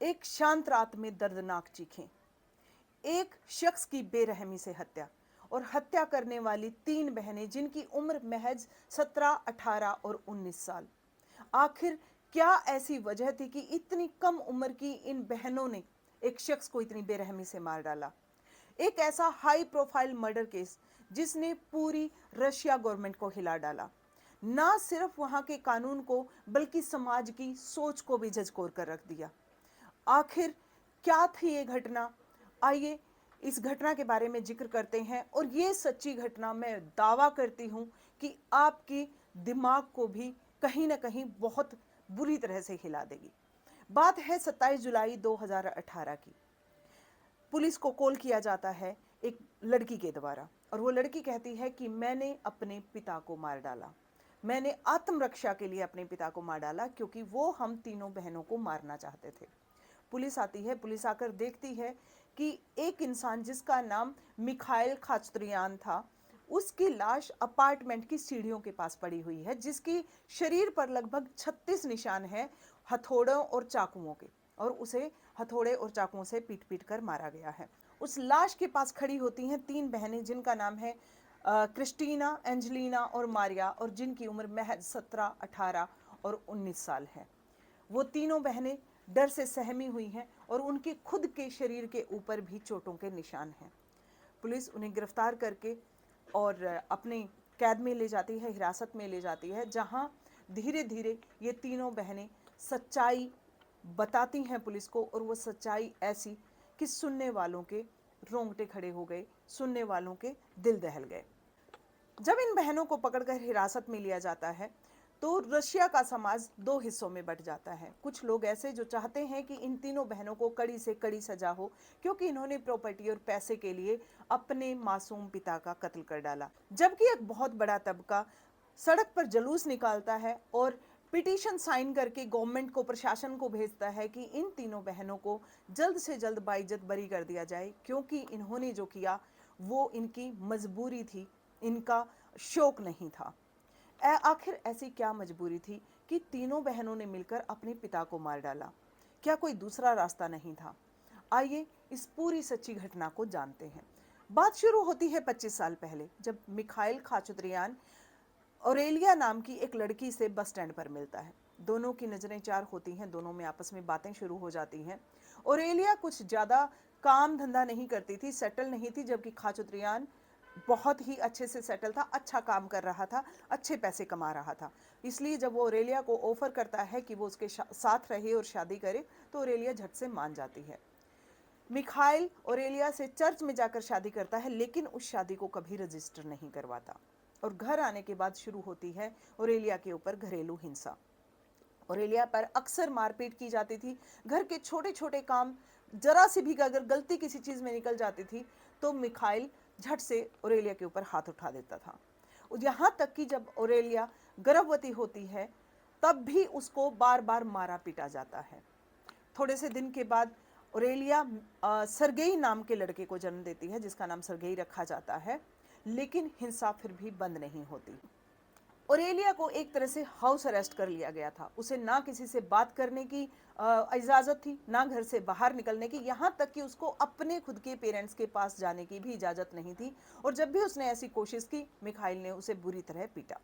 एक शांत रात में दर्दनाक चीखें, एक शख्स की बेरहमी से हत्या और हत्या करने वाली तीन बहनें जिनकी उम्र महज 17, 18 और 19 साल। आखिर क्या ऐसी वजह थी कि इतनी कम उम्र की इन बहनों ने एक शख्स को इतनी बेरहमी से मार डाला? एक ऐसा हाई प्रोफाइल मर्डर केस जिसने पूरी रशिया गवर्नमेंट को हिला डाला, ना सिर्फ वहां के कानून को बल्कि समाज की सोच को भी झकझोर कर रख दिया। आखिर क्या थी ये घटना? आइए इस घटना के बारे में जिक्र करते हैं और ये सच्ची घटना मैं दावा करती हूं कि आपकी दिमाग को भी कहीं ना कहीं बहुत बुरी तरह से हिला देगी। बात है 27 जुलाई 2018 की। पुलिस को कॉल किया जाता है एक लड़की के द्वारा और वो लड़की कहती है कि मैंने अपने पिता को मार डाला, मैंने आत्मरक्षा के लिए अपने पिता को मार डाला क्योंकि वो हम तीनों बहनों को मारना चाहते थे। पुलिस आती है, पुलिस आकर देखती है कि एक इंसान जिसका नाम मिखाइल खाचत्रियान था, उसकी लाश अपार्टमेंट की सीढ़ियों के पास पड़ी हुई है, जिसकी शरीर पर लगभग 36 निशान हैं हथौड़ों और चाकुओं के, और उसे हथौड़े और चाकुओं से पीट पीट कर मारा गया है। उस लाश के पास खड़ी होती हैं तीन बहनें जिनका नाम है क्रिस्टीना, एंजेलिना और मारिया, और जिनकी उम्र महज 17, 18 और 19 साल है। वो तीनों बहनें डर से सहमी हुई हैं और उनके खुद के शरीर के ऊपर भी चोटों के निशान हैं। पुलिस उन्हें गिरफ्तार करके और अपने कैद में ले जाती है, हिरासत में ले जाती है, जहां धीरे धीरे ये तीनों बहनें सच्चाई बताती हैं पुलिस को, और वो सच्चाई ऐसी कि सुनने वालों के रोंगटे खड़े हो गए, सुनने वालों के दिल दहल गए। जब इन बहनों को पकड़कर हिरासत में लिया जाता है तो रशिया का समाज दो हिस्सों में बंट जाता है। कुछ लोग ऐसे जो चाहते हैं कि इन तीनों बहनों को कड़ी से कड़ी सजा हो क्योंकि इन्होंने प्रॉपर्टी और पैसे के लिए अपने मासूम पिता का कत्ल कर डाला, जबकि एक बहुत बड़ा तबका सड़क पर जुलूस निकालता है और पिटीशन साइन करके गवर्नमेंट को, प्रशासन को भेजता है कि इन तीनों बहनों को जल्द से जल्द बाइज्जत बरी कर दिया जाए, क्योंकि इन्होंने जो किया वो इनकी मजबूरी थी, इनका शौक नहीं था। आखिर ऐसी क्या मजबूरी थी कि तीनों बहनों ने मिलकर अपने पिता को मार डाला? क्या कोई दूसरा रास्ता नहीं था? आइए इस पूरी सच्ची घटना को जानते हैं। बात शुरू होती है 25 साल पहले, जब मिखाइल खाचुत्रियान ओरेलिया नाम की एक लड़की से बस स्टैंड पर मिलता है। दोनों की नजरें चार होती हैं, दोनों में आपस में बातें शुरू हो जाती हैं। ओरेलिया कुछ ज्यादा काम धंधा नहीं करती थी, सेटल नहीं थी, जबकि खाचुत्रियान बहुत ही अच्छे से सेटल था, अच्छा काम कर रहा था, अच्छे पैसे कमा रहा था। इसलिए जब वो ओरेलिया को ऑफर करता है कि वो उसके साथ रहे और शादी करे, तो ओरेलिया झट से मान जाती है। मिखाइल ओरेलिया से चर्च में जाकर शादी करता है, लेकिन उस शादी को कभी रजिस्टर नहीं करवाता, और घर आने के बाद शुरू होती है ओरेलिया के ऊपर घरेलू हिंसा। ओरेलिया पर अक्सर मारपीट की जाती थी। घर के छोटे छोटे काम, जरा सी भी अगर गलती किसी चीज में निकल जाती थी तो मिखाइल झट से ओरेलिया के ऊपर हाथ उठा देता था। यहां तक कि जब ओरेलिया गर्भवती होती है तब भी उसको बार बार मारा पीटा जाता है। थोड़े से दिन के बाद ओरेलिया सरगेई नाम के लड़के को जन्म देती है, जिसका नाम सरगेई रखा जाता है, लेकिन हिंसा फिर भी बंद नहीं होती। ओरेलिया को एक तरह से हाउस अरेस्ट कर लिया गया था। उसे ना किसी से बात करने की इजाज़त थी, ना घर से बाहर निकलने की, यहाँ तक कि उसको अपने खुद के पेरेंट्स के पास जाने की भी इजाज़त नहीं थी। और जब भी उसने ऐसी कोशिश की, मिखाइल ने उसे बुरी तरह पीटा।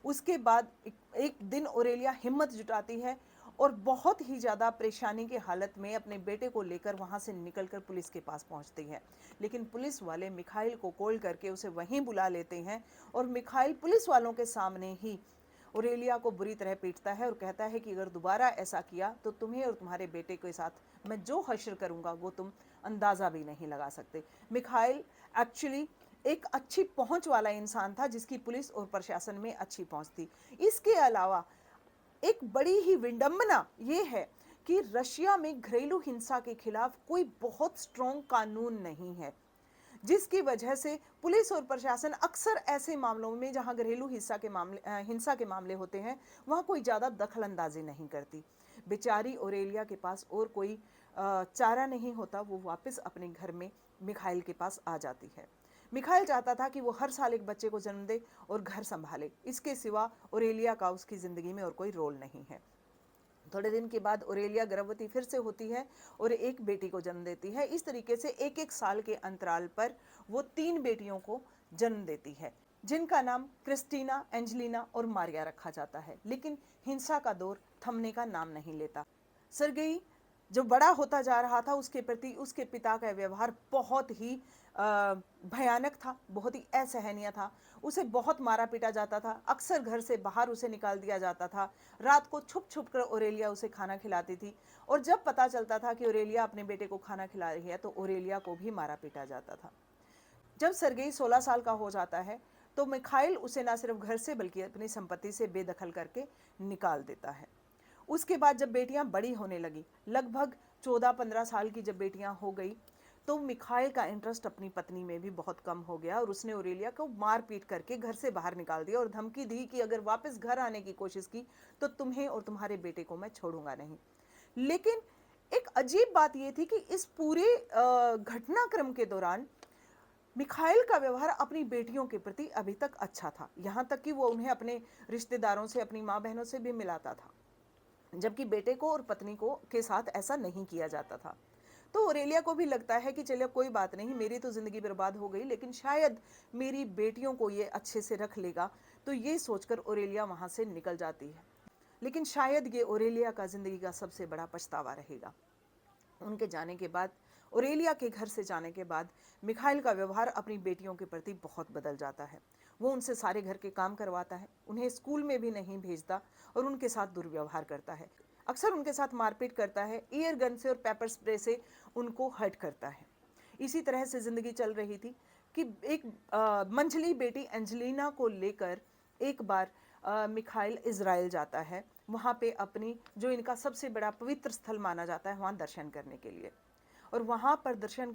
उसके बाद एक दिन ओरेलिया हिम्मत जुटाती है और बहुत ही ज़्यादा परेशानी की हालत में अपने बेटे को लेकर वहाँ से निकलकर पुलिस के पास पहुँचती है। लेकिन पुलिस वाले मिखाइल को कॉल करके उसे वहीं बुला लेते हैं और मिखाइल पुलिस वालों के सामने ही ओरेलिया को बुरी तरह पीटता है और कहता है कि अगर दोबारा ऐसा किया तो तुम्हें और तुम्हारे बेटे के साथ मैं जो हश्र करूँगा वो तुम अंदाज़ा भी नहीं लगा सकते। मिखाइल एक्चुअली एक अच्छी पहुंच वाला इंसान था, जिसकी पुलिस और प्रशासन में अच्छी पहुंच थी। इसके अलावा एक बड़ी ही विडंबना ये है कि रशिया में घरेलू हिंसा के खिलाफ कोई बहुत स्ट्रॉन्ग कानून नहीं है, जिसकी वजह से पुलिस और प्रशासन अक्सर ऐसे मामलों में जहां घरेलू हिंसा के मामले होते हैं वहां कोई ज़्यादा दखल अंदाजी नहीं करती। बेचारी ओरेलिया के पास और कोई चारा नहीं होता, वो वापस अपने घर में मिखाइल के पास आ जाती है। मिखाइल चाहता था कि वो हर साल एक बच्चे को जन्म दे और घर संभाले, इसके सिवा ओरेलिया का उसकी ज़िंदगी में और कोई रोल नहीं है। थोड़े दिन के बाद ओरेलिया गर्भवती फिर से होती है और एक बेटी को जन्म देती है। इस तरीके से एक एक साल के अंतराल पर वो 3 बेटियों को जन्म देती है, जिनका नाम क्रिस्टीना, एंजेलिना और मारिया रखा जाता है। लेकिन हिंसा का दौर थमने का नाम नहीं लेता। सरगेई जो बड़ा होता जा रहा था, उसके प्रति उसके पिता का व्यवहार बहुत ही भयानक था, बहुत ही असहनीय था। उसे बहुत मारा पीटा जाता था, अक्सर घर से बाहर उसे निकाल दिया जाता था। रात को छुप छुप कर ओरेलिया उसे खाना खिलाती थी, और जब पता चलता था कि ओरेलिया अपने बेटे को खाना खिला रही है तो ओरेलिया को भी मारा पीटा जाता था। जब सरगेई 16 साल का हो जाता है तो मिखाइल उसे न सिर्फ घर से बल्कि अपनी संपत्ति से बेदखल करके निकाल देता है। उसके बाद जब बेटियां बड़ी होने लगी, लगभग 14-15 साल की जब बेटियां हो गई, तो मिखाइल का इंटरेस्ट अपनी पत्नी में भी बहुत कम हो गया और उसने ओरेलिया को मार पीट करके घर से बाहर निकाल दिया और धमकी दी कि अगर वापस घर आने की कोशिश की तो तुम्हें और तुम्हारे बेटे को मैं छोड़ूंगा नहीं। लेकिन एक अजीब बात यह थी कि इस पूरे घटनाक्रम के दौरान मिखाइल का व्यवहार अपनी बेटियों के प्रति अभी तक अच्छा था, यहां तक कि वो उन्हें अपने रिश्तेदारों से, अपनी माँ बहनों से भी मिलाता था, जबकि बेटे को और पत्नी को के साथ ऐसा नहीं किया जाता था। तो ओरेलिया को भी लगता है कि चलिए कोई बात नहीं, मेरी तो जिंदगी बर्बाद हो गई, लेकिन शायद मेरी बेटियों को ये अच्छे से रख लेगा, तो ये सोचकर ओरेलिया वहां से निकल जाती है। लेकिन शायद ये ओरेलिया का जिंदगी का सबसे बड़ा पछतावा रहेगा। उनके जाने के बाद, ओरेलिया के घर से जाने के बाद, मिखाइल का व्यवहार अपनी बेटियों के प्रति बहुत बदल जाता है। वो उनसे सारे घर के काम करवाता है, उन्हें स्कूल में भी नहीं भेजता और उनके साथ दुर्व्यवहार करता है। अक्सर उनके साथ मारपीट करता है, ईयर गन से और पेपर स्प्रे से उनको हर्ट करता है। इसी तरह से जिंदगी चल रही थी कि एक मंझली बेटी एंजेलिना को लेकर एक बार मिखाइल इज़राइल जाता है, वहाँ पे अपनी जो इनका सबसे बड़ा पवित्र स्थल माना जाता है वहाँ दर्शन करने के लिए। और वहाँ पर दर्शन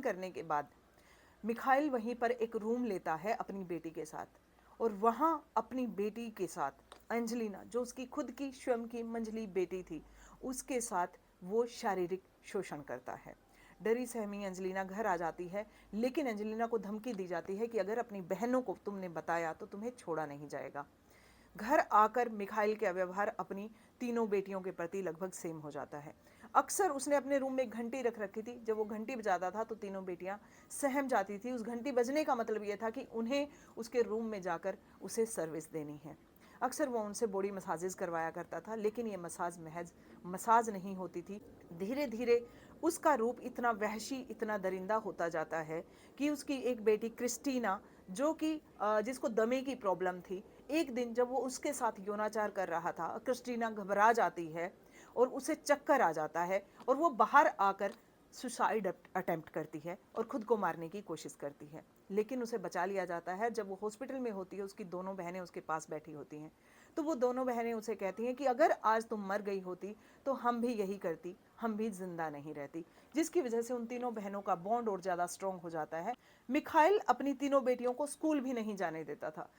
करने के बाद मिखाइल वहीं पर एक रूम लेता है अपनी बेटी के साथ, और वहाँ अपनी बेटी के साथ एंजेलिना, जो उसकी खुद की स्वयं की मंझली बेटी थी, उसके साथ वो शारीरिक शोषण करता है। डरी सहमी एंजेलिना घर आ जाती है, लेकिन एंजेलिना को धमकी दी जाती है कि अगर अपनी बहनों को तुमने बताया तो तुम्हें छोड़ा नहीं जाएगा। घर आकर मिखाइल का व्यवहार अपनी तीनों बेटियों के प्रति लगभग सेम हो जाता है। अक्सर उसने अपने रूम में एक घंटी रख रखी थी, जब वो घंटी बजाता था तो तीनों बेटियां सहम जाती थी। उस घंटी बजने का मतलब ये था कि उन्हें उसके रूम में जाकर उसे सर्विस देनी है। अक्सर वो उनसे बॉडी मसाजेस करवाया करता था, लेकिन ये मसाज महज मसाज नहीं होती थी। धीरे धीरे उसका रूप इतना वहशी, इतना दरिंदा होता जाता है कि उसकी एक बेटी क्रिस्टीना, जो कि जिसको दमे की प्रॉब्लम थी, एक दिन जब वो उसके साथ यौनाचार कर रहा था, क्रिस्टीना घबरा जाती है और उसे चक्कर आ जाता है और वो बाहर आकर सुसाइड अटेम्प्ट करती है और खुद को मारने की कोशिश करती है, लेकिन उसे बचा लिया जाता है। जब वो हॉस्पिटल में होती है, उसकी दोनों बहनें उसके पास बैठी होती हैं, तो वो दोनों बहनें उसे कहती हैं कि अगर आज तुम मर गई होती तो हम भी यही करती, हम भी जिंदा नहीं रहती, जिसकी वजह से उन तीनों बहनों का बॉन्ड और ज़्यादा स्ट्रॉन्ग हो जाता है। मिखाइल अपनी तीनों बेटियों को स्कूल भी नहीं जाने देता था।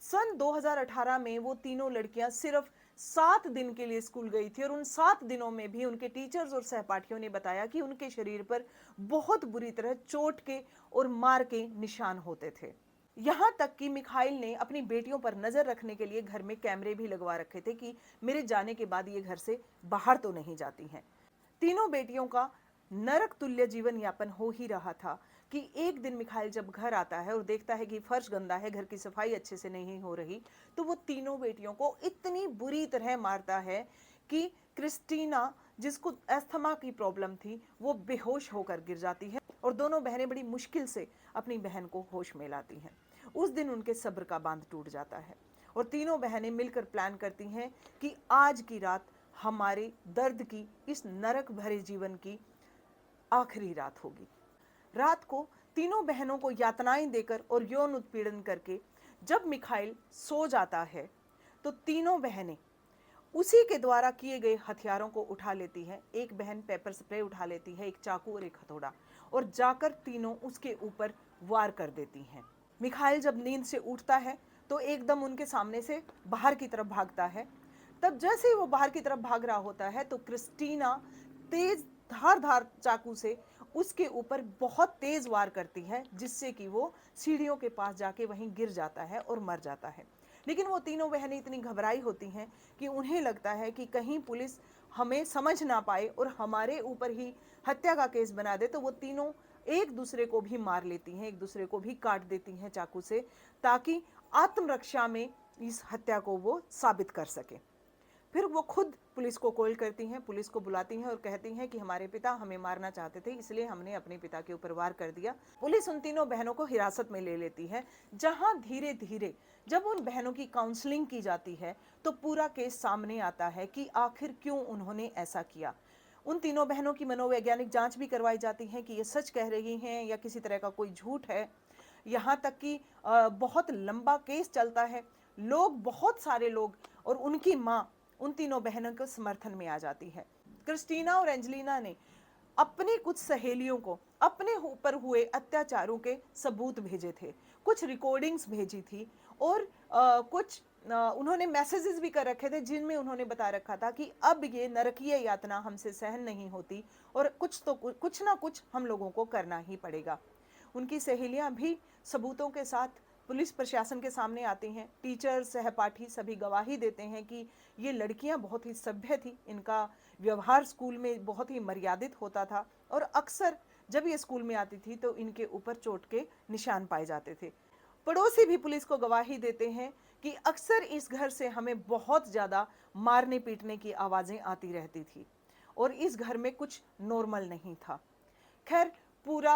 सन 2018 में वो तीनों लड़कियां सिर्फ 7 दिन के लिए स्कूल गई थी और उन 7 दिनों में भी उनके टीचर्स और सहपाठियों ने बताया कि उनके शरीर पर बहुत बुरी तरह चोट के और मार के निशान होते थे। यहां तक कि मिखाइल ने अपनी बेटियों पर नजर रखने के लिए घर में कैमरे भी लगवा रखे थे कि मेरे जाने के बाद ये घर से बाहर तो नहीं जाती हैं। तीनों बेटियों का नरक तुल्य जीवन यापन हो ही रहा था कि एक दिन मिखाइल जब घर आता है और देखता है कि फर्श गंदा है, घर की सफाई अच्छे से नहीं हो रही, तो वो तीनों बेटियों को इतनी बुरी तरह मारता है कि क्रिस्टीना, जिसको अस्थमा की प्रॉब्लम थी, वो बेहोश होकर गिर जाती है और दोनों बहनें बड़ी मुश्किल से अपनी बहन को होश में लाती हैं। उस दिन उनके सब्र का बांध टूट जाता है और तीनों बहनें मिलकर प्लान करती हैं कि आज की रात हमारे दर्द की, इस नरक भरे जीवन की आखिरी रात होगी। रात को तीनों बहनों को यातनाएं देकर और यौन उत्पीड़न करके जब मिखाइल सो जाता है, तो तीनों बहनें उसी के द्वारा किए गए हथियारों को उठा लेती हैं। एक बहन पेपर स्प्रे उठा लेती है, एक चाकू और एक हथौड़ा, और जाकर तीनों उसके ऊपर वार कर देती हैं। मिखाइल जब नींद से उठता है तो एकदम उनके सामने से बाहर की तरफ भागता है। तब जैसे ही वो बाहर की तरफ भाग रहा होता है तो क्रिस्टीना तेज धार चाकू से उसके ऊपर बहुत तेज वार करती है, जिससे कि वो सीढ़ियों के पास जाके वहीं गिर जाता है और मर जाता है। लेकिन वो तीनों बहनें इतनी घबराई होती हैं कि उन्हें लगता है कि कहीं पुलिस हमें समझ ना पाए और हमारे ऊपर ही हत्या का केस बना दे, तो वो तीनों एक दूसरे को भी मार लेती हैं, एक दूसरे को भी काट देती हैं चाकू से, ताकि आत्मरक्षा में इस हत्या को वो साबित कर सके। फिर वो खुद पुलिस को कॉल करती हैं, पुलिस को बुलाती हैं और कहती हैं कि हमारे पिता हमें मारना चाहते थे, इसलिए हमने अपने पिता के ऊपर वार कर दिया। पुलिस उन तीनों बहनों को हिरासत में ले लेती है, जहां धीरे धीरे जब उन बहनों की काउंसलिंग की जाती है तो पूरा केस सामने आता है कि आखिर क्यों उन्होंने ऐसा किया। उन तीनों बहनों की मनोवैज्ञानिक जांच भी करवाई जाती है कि ये सच कह रही हैं या किसी तरह का कोई झूठ है। यहाँ तक कि बहुत लंबा केस चलता है, लोग, बहुत सारे लोग और उनकी माँ उन तीनों बहनों के समर्थन में आ जाती है। क्रिस्टीना और एंजेलिना ने अपनी कुछ सहेलियों को अपने ऊपर हुए अत्याचारों के सबूत भेजे थे, कुछ रिकॉर्डिंग्स भेजी थी और कुछ उन्होंने मैसेजेस भी कर रखे थे जिनमें उन्होंने बता रखा था कि अब ये नरकीय यातना हमसे सहन नहीं होती और कुछ ना कुछ हम लोगों को करना ही पड़ेगा। उनकी सहेलियां भी सबूतों के साथ पुलिस प्रशासन के सामने आती हैं। टीचर, सहपाठी सभी गवाही देते हैं कि ये लड़कियां बहुत ही सभ्य थी, इनका व्यवहार स्कूल में बहुत ही मर्यादित होता था और अक्सर जब ये स्कूल में आती थी तो इनके ऊपर चोट के निशान पाए जाते थे। पड़ोसी भी पुलिस को गवाही देते हैं कि अक्सर इस घर से हमें बहुत ज़्यादा मारने पीटने की आवाज़ें आती रहती थी और इस घर में कुछ नॉर्मल नहीं था। खैर, पूरा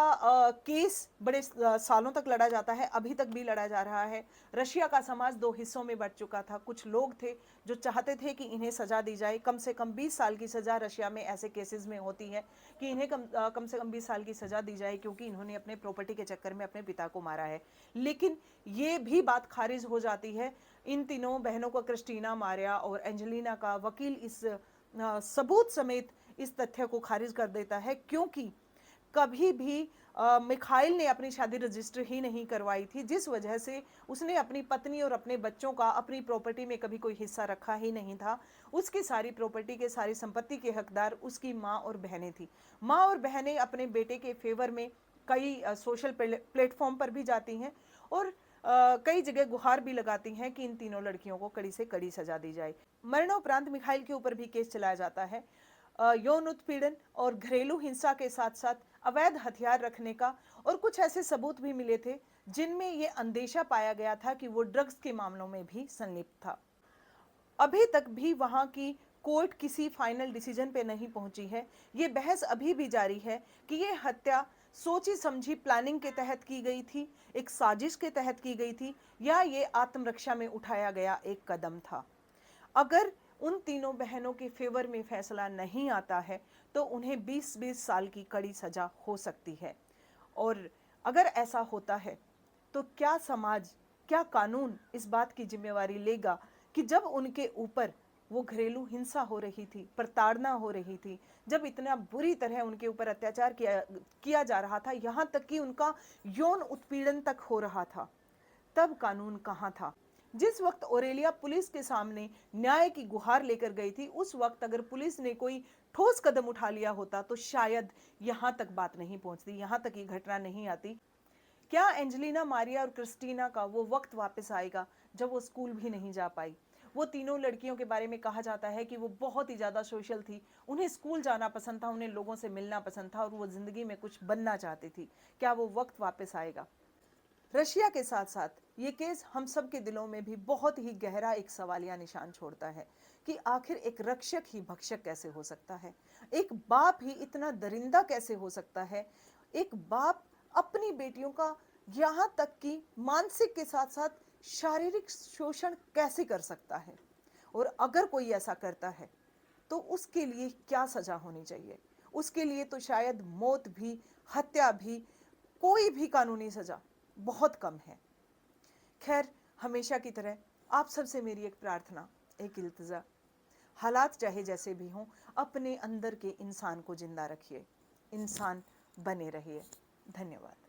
केस बड़े सालों तक लड़ा जाता है, अभी तक भी लड़ा जा रहा है। रशिया का समाज दो हिस्सों में बंट चुका था। कुछ लोग थे जो चाहते थे कि इन्हें सजा दी जाए, कम से कम 20 साल की सजा रशिया में ऐसे केसेस में होती है कि इन्हें कम से कम 20 साल की सजा दी जाए क्योंकि इन्होंने अपने प्रॉपर्टी के चक्कर में अपने पिता को मारा है। लेकिन ये भी बात खारिज हो जाती है। इन तीनों बहनों को, क्रिस्टीना, मारिया और एंजेलिना का वकील इस सबूत समेत इस तथ्य को खारिज कर देता है क्योंकि कभी भी मिखाइल ने अपनी शादी रजिस्टर ही नहीं करवाई थी, जिस वजह से उसने अपनी पत्नी और अपने बच्चों का अपनी प्रॉपर्टी में कभी कोई हिस्सा रखा ही नहीं था। उसकी सारी प्रॉपर्टी के, सारी संपत्ति के हकदार उसकी माँ और बहनें थी। माँ और बहनें अपने बेटे के फेवर में कई सोशल प्लेटफॉर्म पर भी जाती हैं और कई जगह गुहार भी लगाती हैं कि इन तीनों लड़कियों को कड़ी से कड़ी सजा दी जाए। मरणोपरांत मिखाइल के ऊपर भी केस चलाया जाता है। यौन उत्पीड़न और घरेलू हिंसा के साथ साथ अवैध हथियार रखने का और कुछ ऐसे सबूत भी मिले थे जिनमें ये अंदेशा पाया गया था कि वो ड्रग्स के मामलों में भी संलिप्त था। अभी तक भी वहां की कोर्ट किसी फाइनल डिसीजन पे नहीं पहुंची है। ये बहस अभी भी जारी है कि ये हत्या सोची समझी प्लानिंग के तहत की गई थी, एक साजिश के तहत की गई थी, या ये आत्मरक्षा में उठाया गया एक कदम था। अगर उन तीनों बहनों के फेवर में फैसला नहीं आता है तो उन्हें 20-20 साल की कड़ी सजा हो सकती है। और अगर ऐसा होता है तो क्या समाज, क्या कानून इस बात की जिम्मेवारी लेगा कि जब उनके ऊपर वो घरेलू हिंसा हो रही थी, प्रताड़ना हो रही थी, जब इतना बुरी तरह उनके ऊपर अत्याचार किया जा रहा था, यहाँ तक कि उनका यौन उत्पीड़न तक हो रहा था, तब कानून कहाँ था? जिस वक्त ओरेलिया पुलिस के सामने न्याय की गुहार लेकर गई थी, उस वक्त अगर पुलिस ने कोई ठोस कदम उठा लिया होता तो शायद यहाँ तक बात नहीं पहुंचती, यहाँ तक ये घटना नहीं आती। क्या एंजेलिना, मारिया और क्रिस्टीना का वो वक्त वापस आएगा जब वो स्कूल भी नहीं जा पाई? वो तीनों लड़कियों के बारे में कहा जाता है कि वो बहुत ही ज़्यादा सोशल थी, उन्हें स्कूल जाना पसंद था, उन्हें लोगों से मिलना पसंद था और वो ज़िंदगी में कुछ बनना चाहती थी। क्या वो वक्त वापस आएगा? रशिया के साथ साथ ये केस हम सब के दिलों में भी बहुत ही गहरा एक सवालिया निशान छोड़ता है कि आखिर एक रक्षक ही भक्षक कैसे हो सकता है? एक बाप ही इतना दरिंदा कैसे हो सकता है? एक बाप अपनी बेटियों का यहाँ तक कि मानसिक के साथ साथ शारीरिक शोषण कैसे कर सकता है? और अगर कोई ऐसा करता है तो उसके लिए क्या सजा होनी चाहिए? उसके लिए तो शायद मौत भी, हत्या भी, कोई भी कानूनी सजा बहुत कम है। खैर, हमेशा की तरह आप सबसे मेरी एक प्रार्थना, एक इल्तिजा, हालात चाहे जैसे भी हों, अपने अंदर के इंसान को जिंदा रखिए, इंसान बने रहिए। धन्यवाद।